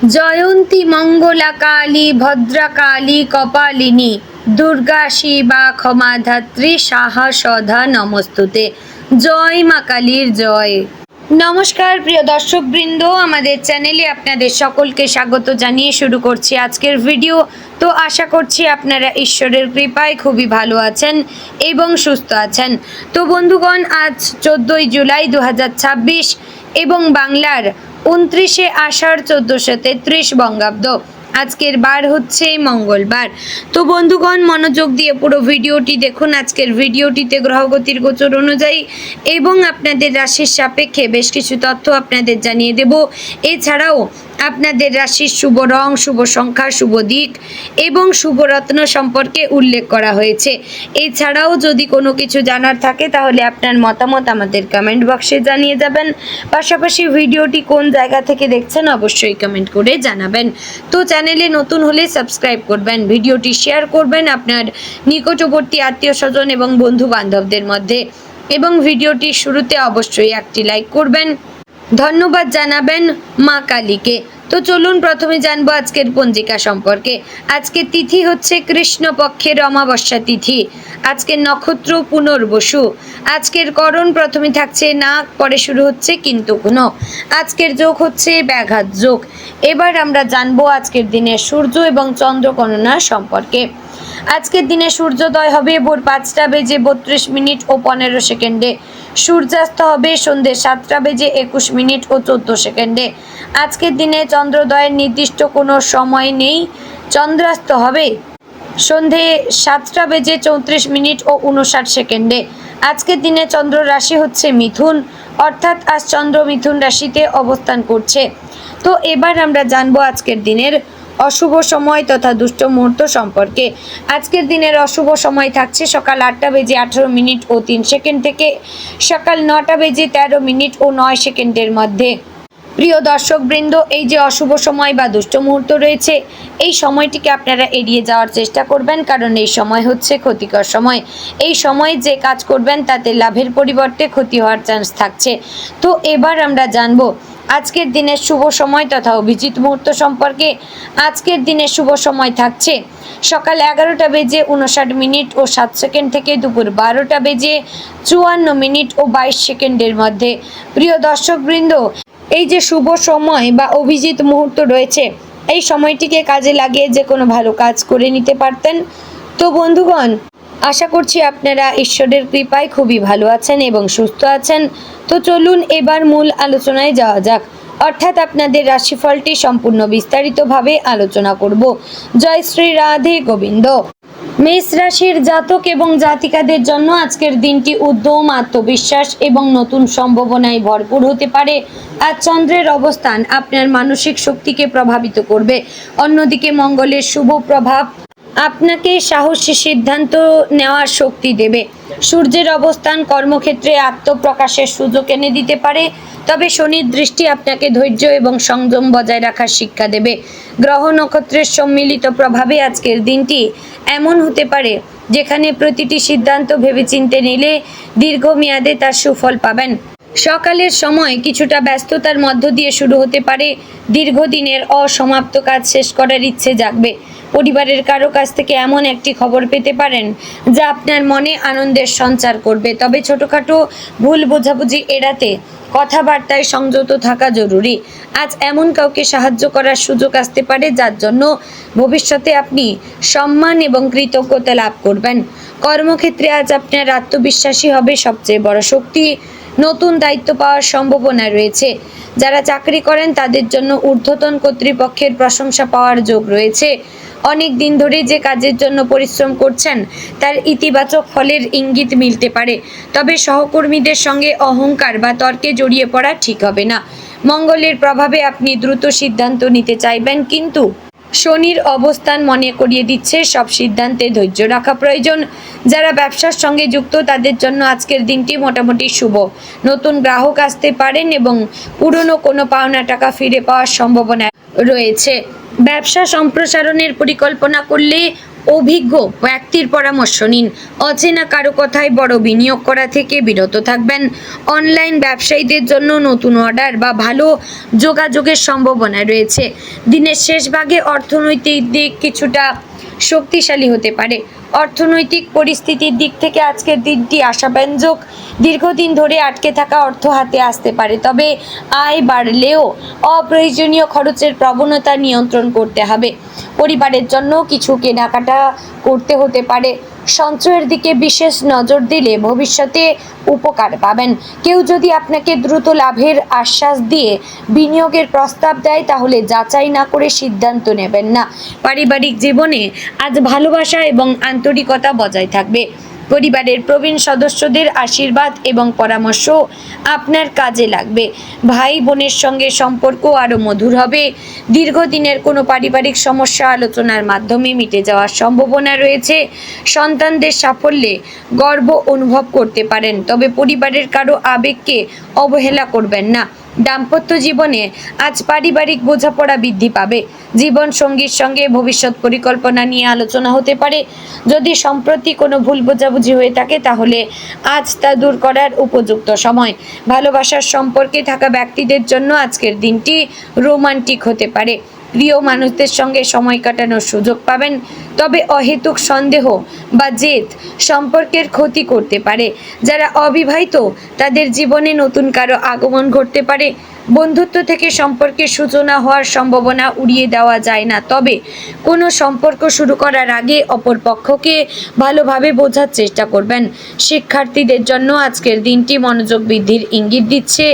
জয়ন্তী মঙ্গলা কালী ভদ্রকালী কপালিনী দুর্গা শিবা ক্ষমাধাত্রী সাহা সধা নমস্তুতে। জয় মা কালীর জয়। নমস্কার প্রিয় দর্শকবৃন্দ, আমাদের চ্যানেলে আপনাদের সকলকে স্বাগত জানিয়ে শুরু করছি আজকের ভিডিও। তো আশা করছি আপনারা ঈশ্বরের কৃপায় খুবই ভালো আছেন এবং সুস্থ আছেন। তো বন্ধুগণ, আজ 14ই জুলাই 2026 এবং বাংলার 29শে আষাঢ় 1433 বঙ্গাব্দ। আজকের বার হচ্ছে মঙ্গলবার। তো বন্ধুগণ, মনোযোগ দিয়ে পুরো ভিডিওটি দেখুন। আজকের ভিডিওটিতে গ্রহগতির গোচর অনুযায়ী এবং আপনাদের রাশির সাপেক্ষে বেশ কিছু তথ্য আপনাদের জানিয়ে দেব। এছাড়াও আপনাদের রাশির শুভ রং, শুভ সংখ্যা, শুভ দিক এবং শুভরত্ন সম্পর্কে উল্লেখ করা হয়েছে। এছাড়াও যদি কোনো কিছু জানার থাকে তাহলে আপনার মতামত আমাদের কমেন্ট বক্সে জানিয়ে যাবেন। পাশাপাশি ভিডিওটি কোন জায়গা থেকে দেখছেন অবশ্যই কমেন্ট করে জানাবেন। তো চ্যানেলে নতুন হলে সাবস্ক্রাইব করবেন, ভিডিওটি শেয়ার করবেন আপনার নিকটবর্তী আত্মীয় স্বজন এবং বন্ধু বান্ধবদের মধ্যে, এবং ভিডিওটির শুরুতে অবশ্যই একটি লাইক করবেন। ধন্যবাদ জানাবেন মা কালীকে। তো চলুন প্রথমে জানবো আজকের পঞ্জিকা সম্পর্কে। আজকের তিথি হচ্ছে কৃষ্ণপক্ষের অমাবস্যা তিথি। আজকের নক্ষত্র পুনর্বসু। আজকের করণ প্রথমে থাকছে নাগ, পরে শুরু হচ্ছে কিন্তু গুণ। আজকের যোগ হচ্ছে ব্যাঘাত যোগ। এবার আমরা জানবো আজকের দিনের সূর্য এবং চন্দ্র গণনা সম্পর্কে। আজকের দিনে সূর্যোদয় হবে ভোর 5টা বেজে 32 মিনিট ও 15 সেকেন্ডে। সূর্যাস্ত হবে সন্ধ্যে 7টা বেজে 21 মিনিট ও 14 সেকেন্ডে। আজকের দিনে চন্দ্রোদয়ের নির্দিষ্ট কোনো সময় নেই। চন্দ্রাস্ত হবে সন্ধে 7টা বেজে 34 মিনিট ও 59 সেকেন্ডে। আজকের দিনে চন্দ্র রাশি হচ্ছে মিথুন, অর্থাৎ আজ চন্দ্র মিথুন রাশিতে অবস্থান করছে। তো এবার আমরা জানবো আজকের দিনের অশুভ সময় তথা দুষ্ট মুহূর্ত সম্পর্কে। আজকের দিনের অশুভ সময় থাকছে সকাল 8টা বেজে 18 মিনিট ও 3 সেকেন্ড থেকে সকাল 9টা বেজে 13 মিনিট ও 9 সেকেন্ডের মধ্যে। প্রিয় দর্শকবৃন্দ, এই যে অশুভ সময় বা দুষ্ট মুহূর্ত রয়েছে, এই সময়টিকে আপনারা এড়িয়ে যাওয়ার চেষ্টা করবেন, কারণ এই সময় হচ্ছে ক্ষতিকর সময়। এই সময় যে কাজ করবেন তাতে লাভের পরিবর্তে ক্ষতি হওয়ার চান্স থাকছে। তো এবার আমরা জানবো আজকের দিনের শুভ সময় তথা অভিজিৎ মুহূর্ত সম্পর্কে। আজকের দিনের শুভ সময় থাকছে সকাল 11টা বেজে 59 মিনিট ও 7 সেকেন্ড থেকে দুপুর 12টা বেজে 54 মিনিট ও 22 সেকেন্ডের মধ্যে। প্রিয় দর্শকবৃন্দ, এই যে শুভ সময় বা অভিজিৎ মুহূর্ত রয়েছে, এই সময়টিকে কাজে লাগিয়ে যে কোনো ভালো কাজ করে নিতে পারতেন। তো বন্ধুগণ, আশা করছি আপনারা ঈশ্বরের কৃপায় খুবই ভালো আছেন এবং সুস্থ আছেন। তো চলুন এবার মূল আলোচনায় যাওয়া যাক, অর্থাৎ আপনাদের রাশিফলটি সম্পূর্ণ বিস্তারিতভাবে আলোচনা করব। জয় শ্রী রাধে গোবিন্দ। মেষ রাশির জাতক এবং জাতিকাদের জন্য আজকের দিনটি উদ্যম, আত্মবিশ্বাস এবং নতুন সম্ভাবনায় ভরপুর হতে পারে। আজ চন্দ্রের অবস্থান আপনার মানসিক শক্তিকে প্রভাবিত করবে। অন্যদিকে মঙ্গলের শুভ প্রভাব আপনাকে সাহসী সিদ্ধান্ত নেওয়ার শক্তি দেবে। সূর্যের অবস্থান কর্মক্ষেত্রে আত্মপ্রকাশের সুযোগ এনে দিতে পারে, তবে শনির দৃষ্টি আপনাকে ধৈর্য এবং সংযম বজায় রাখার শিক্ষা দেবে। গ্রহ নক্ষত্রের সম্মিলিত প্রভাবে আজকের দিনটি এমন হতে পারে যেখানে প্রতিটি সিদ্ধান্ত ভেবেচিন্তে নিলে দীর্ঘমেয়াদে তার সুফল পাবেন। সকালের সময় কিছুটা ব্যস্ততার মধ্য দিয়ে শুরু হতে পারে। দীর্ঘদিনের অসমাপ্ত কাজ শেষ করার ইচ্ছে জাগবে। পরিবারের কারো কাছ থেকে এমন একটি খবর পেতে পারেন যা আপনার মনে আনন্দের সঞ্চার করবে, তবে ছোটোখাটো ভুল বোঝাবুঝি এড়াতে কথাবার্তায় সংযত থাকা জরুরি। আজ এমন কাউকে সাহায্য করার সুযোগ আসতে পারে যার জন্য ভবিষ্যতে আপনি সম্মান এবং কৃতজ্ঞতা লাভ করবেন। কর্মক্ষেত্রে আজ আপনার আত্মবিশ্বাসী হবে সবচেয়ে বড় শক্তি। নতুন দায়িত্ব পাওয়ার সম্ভাবনা রয়েছে। যারা চাকরি করেন তাদের জন্য ঊর্ধ্বতন কর্তৃপক্ষের প্রশংসা পাওয়ার যোগ রয়েছে। অনেক দিন ধরে যে কাজের জন্য পরিশ্রম করছেন তার ইতিবাচক ফলের ইঙ্গিত মিলতে পারে, তবে সহকর্মীদের সঙ্গে অহংকার বা তর্কে জড়িয়ে পড়া ঠিক হবে না। মঙ্গলের প্রভাবে আপনি দ্রুত সিদ্ধান্ত নিতে চাইবেন, কিন্তু শনির অবস্থান মনে করিয়ে দিচ্ছে সব সিদ্ধান্তে ধৈর্য রাখা প্রয়োজন। যারা ব্যবসার সঙ্গে যুক্ত তাদের জন্য আজকের দিনটি মোটামুটি শুভ। নতুন গ্রাহক আসতে পারেন এবং পুরনো কোনো পাওনা টাকা ফিরে পাওয়ার সম্ভাবনা রয়েছে। ব্যবসা সম্প্রসারণের পরিকল্পনা করলে অভিজ্ঞ ব্যক্তির পরামর্শ নিন। অচেনা কারো কথায় বড় বিনিয়োগ করা থেকে বিরত থাকবেন। অনলাইন ব্যবসায়ীদের জন্য নতুন অর্ডার বা ভালো যোগাযোগের সম্ভাবনা রয়েছে। দিনের শেষ ভাগে অর্থনৈতিক দিক কিছুটা শক্তিশালী হতে পারে। অর্থনৈতিক পরিস্থিতির দিক থেকে আজকের দিনটি আশাব্যঞ্জক। দীর্ঘদিন ধরে আটকে থাকা অর্থ হাতে আসতে পারে, তবে আয় বাড়লেও অপ্রয়োজনীয় খরচের প্রবণতা নিয়ন্ত্রণ করতে হবে। পরিবারের জন্য কিছু কেনাকাটা করতে হতে পারে। সঞ্চয়ের দিকে বিশেষ নজর দিলে ভবিষ্যতে উপকার পাবেন। কেউ যদি আপনাকে দ্রুত লাভের আশ্বাস দিয়ে বিনিয়োগের প্রস্তাব দেয়, তাহলে যাচাই না করে সিদ্ধান্ত নেবেন না। পারিবারিক জীবনে আজ ভালোবাসা এবং আন্তরিকতা বজায় থাকবে। পরিবারের প্রবীণ সদস্যদের আশীর্বাদ এবং পরামর্শ আপনার কাজে লাগবে। ভাই বোনের সঙ্গে সম্পর্ক আরও মধুর হবে। দীর্ঘদিনের কোনো পারিবারিক সমস্যা আলোচনার মাধ্যমে মিটে যাওয়ার সম্ভাবনা রয়েছে। সন্তানদের সাফল্যে গর্ব অনুভব করতে পারেন, তবে পরিবারের কারো আবেগকে অবহেলা করবেন না। দাম্পত্য জীবনে আজ পারিবারিক বোঝাপড়া বৃদ্ধি পাবে। জীবন সঙ্গীর সঙ্গে ভবিষ্যৎ পরিকল্পনা নিয়ে আলোচনা হতে পারে। যদি সম্প্রতি কোনো ভুল বোঝাবুঝি হয়ে থাকে, তাহলে আজ তা দূর করার উপযুক্ত সময়। ভালোবাসার সম্পর্কে থাকা ব্যক্তিদের জন্য আজকের দিনটি রোমান্টিক হতে পারে। প্রিয় মানুষদের সঙ্গে সময় কাটানোর সুযোগ পাবেন, তবে অহেতুক সন্দেহ বা জেদ সম্পর্কের ক্ষতি করতে পারে। যারা অবিবাহিত, তাদের জীবনে নতুন কারো আগমন ঘটতে পারে। বন্ধুত্ব থেকে সম্পর্কের সূচনা হওয়ার সম্ভাবনা উড়িয়ে দেওয়া যায় না, তবে কোনো সম্পর্ক শুরু করার আগে অপর পক্ষকে ভালোভাবে বোঝার চেষ্টা করবেন। শিক্ষার্থীদের জন্য আজকের দিনটি মনোযোগ বৃদ্ধির ইঙ্গিত দিচ্ছে।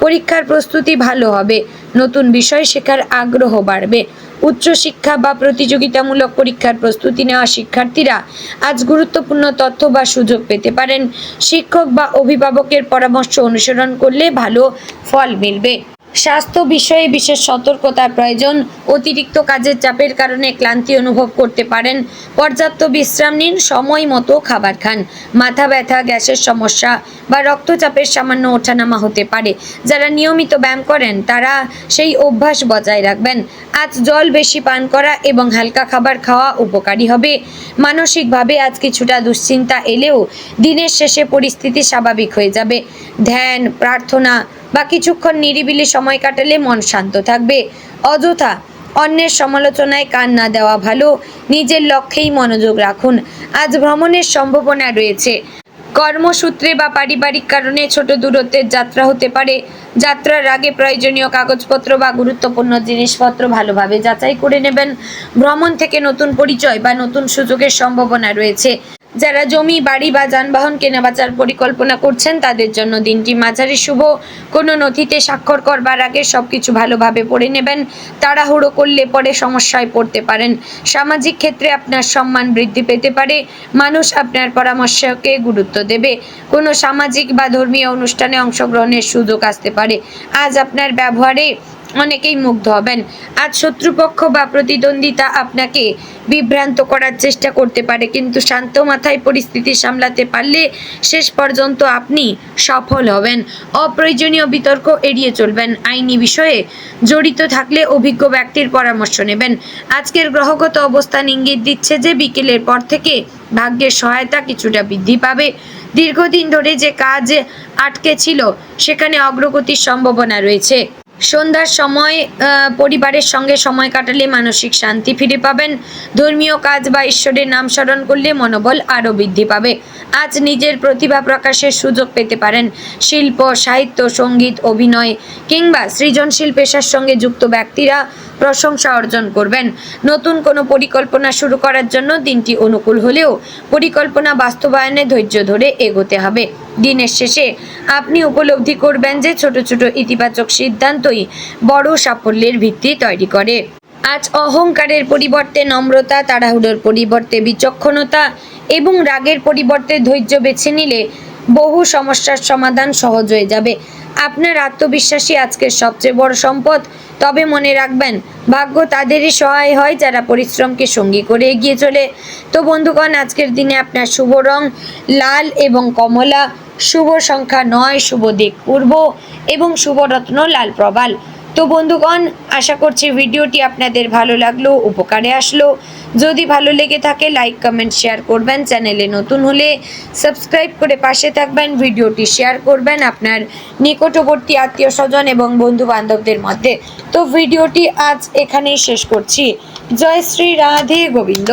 পরীক্ষার প্রস্তুতি ভালো হবে। নতুন বিষয় শেখার আগ্রহ বাড়বে। উচ্চশিক্ষা বা প্রতিযোগিতামূলক পরীক্ষার প্রস্তুতি নেওয়া শিক্ষার্থীরা আজ গুরুত্বপূর্ণ তথ্য বা সুযোগ পেতে পারেন। শিক্ষক বা অভিভাবকের পরামর্শ অনুসরণ করলে ভালো ফল মিলবে। স্বাস্থ্য বিষয়ে বিশেষ সতর্কতার প্রয়োজন। অতিরিক্ত কাজের চাপের কারণে ক্লান্তি অনুভব করতে পারেন। পর্যাপ্ত বিশ্রাম নিন, সময় মতো খাবার খান। মাথা ব্যথা, গ্যাসের সমস্যা বা রক্তচাপের সামান্য ওঠানামা হতে পারে। যারা নিয়মিত ব্যায়াম করেন, তারা সেই অভ্যাস বজায় রাখবেন। আজ জল বেশি পান করা এবং হালকা খাবার খাওয়া উপকারী হবে। মানসিকভাবে আজ কিছুটা দুশ্চিন্তা এলেও দিনের শেষে পরিস্থিতি স্বাভাবিক হয়ে যাবে। ধ্যান, প্রার্থনা বা কিছুক্ষণ নিরিবিলি সময় কাটালে মন শান্ত থাকবে। অযথা অন্যের সমালোচনায় কান না দেওয়া ভালো। নিজের লক্ষ্যেই মনোযোগ রাখুন। আজ ভ্রমণের সম্ভাবনা রয়েছে। কর্মসূত্রে বা পারিবারিক কারণে ছোট দূরত্বের যাত্রা হতে পারে। যাত্রার আগে প্রয়োজনীয় কাগজপত্র বা গুরুত্বপূর্ণ জিনিসপত্র ভালোভাবে যাচাই করে নেবেন। ভ্রমণ থেকে নতুন পরিচয় বা নতুন সুযোগের সম্ভাবনা রয়েছে। যারা জমি, বাড়ি বা যানবাহন কেনাবেচার পরিকল্পনা করছেন, তাদের জন্য দিনটি মাঝারি শুভ। কোনো নথিতে স্বাক্ষর করবার আগে সবকিছু ভালোভাবে পড়ে নেবেন। তাড়াহুড়ো করলে পরে সমস্যায় পড়তে পারেন। সামাজিক ক্ষেত্রে আপনার সম্মান বৃদ্ধি পেতে পারে। মানুষ আপনার পরামর্শকে গুরুত্ব দেবে। কোনো সামাজিক বা ধর্মীয় অনুষ্ঠানে অংশগ্রহণের সুযোগ আসতে পারে। আজ আপনার ব্যবহারে অনেকেই মুগ্ধ হবেন। আজ শত্রুপক্ষ বা প্রতিদ্বন্দ্বিতা আপনাকে বিভ্রান্ত করার চেষ্টা করতে পারে, কিন্তু শান্ত মাথায় পরিস্থিতি সামলাতে পারলে শেষ পর্যন্ত আপনি সফল হবেন। অপ্রয়োজনীয় বিতর্ক এড়িয়ে চলবেন। আইনি বিষয়ে জড়িত থাকলে অভিজ্ঞ ব্যক্তির পরামর্শ নেবেন। আজকের গ্রহগত অবস্থান ইঙ্গিত দিচ্ছে যে বিকেলের পর থেকে ভাগ্যের সহায়তা কিছুটা বৃদ্ধি পাবে। দীর্ঘদিন ধরে যে কাজ আটকে ছিল, সেখানে অগ্রগতির সম্ভাবনা রয়েছে। সন্ধ্যার সময় পরিবারের সঙ্গে সময় কাটালে মানসিক শান্তি ফিরে পাবেন। ধর্মীয় কাজ বা ঈশ্বরের নাম স্মরণ করলে মনোবল আরও বৃদ্ধি পাবে। আজ নিজের প্রতিভা প্রকাশের সুযোগ পেতে পারেন। শিল্প, সাহিত্য, সঙ্গীত, অভিনয় কিংবা সৃজনশীল পেশার সঙ্গে যুক্ত ব্যক্তিরা প্রশংসা অর্জন করবেন। নতুন কোনো পরিকল্পনা শুরু করার জন্য দিনটি অনুকূল হলেও পরিকল্পনা বাস্তবায়নে ধৈর্য ধরে এগোতে হবে। দিনের শেষে আপনি উপলব্ধি করবেন যে ছোট ছোট ইতিবাচক সিদ্ধান্তই বড় সাফল্যের ভিত্তি তৈরি করে। আজ অহংকারের পরিবর্তে নম্রতা, তাড়াহুড়োর পরিবর্তে বিচক্ষণতা এবং রাগের পরিবর্তে ধৈর্য বেছে নিলে বহু সমস্যার সমাধান সহজ হয়ে যাবে। আপনার আত্মবিশ্বাসী আজকের সবচেয়ে বড় সম্পদ। তবে মনে রাখবেন, ভাগ্য তাদেরই সহায় হয় যারা পরিশ্রমকে সঙ্গী করে এগিয়ে চলে। তো বন্ধুগণ, আজকের দিনে আপনার শুভ রং লাল এবং কমলা, শুভ সংখ্যা 9, শুভ দিক পূর্ব এবং শুভ রত্ন লাল প্রবাল। তো বন্ধুগণ, আশা করছি ভিডিওটি আপনাদের ভালো লাগলো, উপকারে আসলো। যদি ভালো লেগে থাকে লাইক কমেন্ট শেয়ার করবেন, চ্যানেলে নতুন হলে সাবস্ক্রাইব করে পাশে থাকবেন, ভিডিওটি শেয়ার করবেন আপনার নিকটবর্তী আত্মীয় স্বজন এবং বন্ধু বান্ধবদের মধ্যে। তো ভিডিওটি আজ এখানেই শেষ করছি। জয় শ্রী রাধে গোবিন্দ।